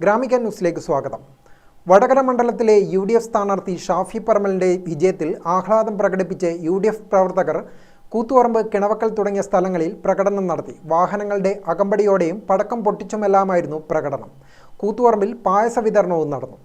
ഗ്രാമിക ന്യൂസിലേക്ക് സ്വാഗതം. വടകര മണ്ഡലത്തിലെ UDF സ്ഥാനാർത്ഥി ഷാഫി പറമ്പലിന്റെ വിജയത്തിൽ ആഹ്ലാദം പ്രകടിപ്പിച്ച് UDF പ്രവർത്തകർ കൂത്തുപറമ്പ്, കിണവക്കൽ തുടങ്ങിയ സ്ഥലങ്ങളിൽ പ്രകടനം നടത്തി. വാഹനങ്ങളുടെ അകമ്പടിയോടെയും പടക്കം പൊട്ടിച്ചുമെല്ലാമായിരുന്നു പ്രകടനം. കൂത്തുപറമ്പിൽ പായസ വിതരണവും നടന്നു.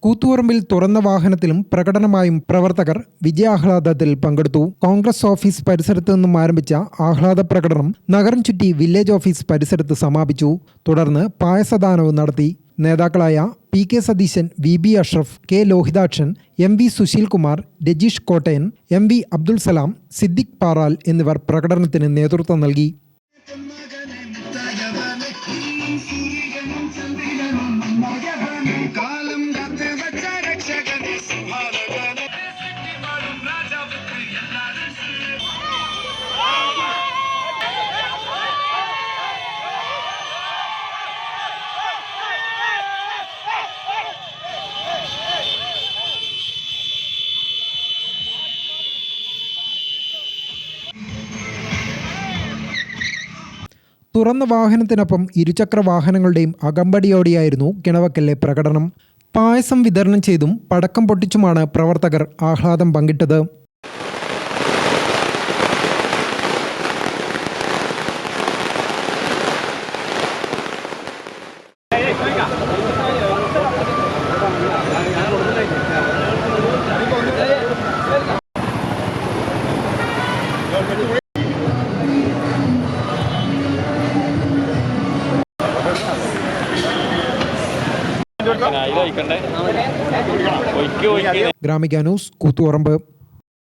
കൂത്തുപറമ്പിൽ തുറന്ന വാഹനത്തിലും പ്രകടനമായും പ്രവർത്തകർ വിജയാഹ്ലാദത്തിൽ പങ്കെടുത്തു. കോൺഗ്രസ് ഓഫീസ് പരിസരത്ത് നിന്നും ആരംഭിച്ച ആഹ്ലാദ പ്രകടനം നഗരം ചുറ്റി വില്ലേജ് ഓഫീസ് പരിസരത്ത് സമാപിച്ചു. തുടർന്ന് പായസദാനവും നടത്തി. നേതാക്കളായ PK Satheesan, VB Ashraf, K Lohithakshan, MV Sushil Kumar, Rajeesh കോട്ടയൻ, MV Abdul Salam, Siddique Paral എന്നിവർ പ്രകടനത്തിന് നേതൃത്വം നൽകി. തുറന്ന വാഹനത്തിനൊപ്പം ഇരുചക്ര വാഹനങ്ങളുടെയും അകമ്പടിയോടെയായിരുന്നു കിണവക്കലിലെ പ്രകടനം. പായസം വിതരണം ചെയ്തും പടക്കം പൊട്ടിച്ചുമാണ് പ്രവർത്തകർ ആഹ്ലാദം പങ്കിട്ടത്. ഗ്രാമിക ന്യൂസ്, കൂത്തുപറമ്പ്.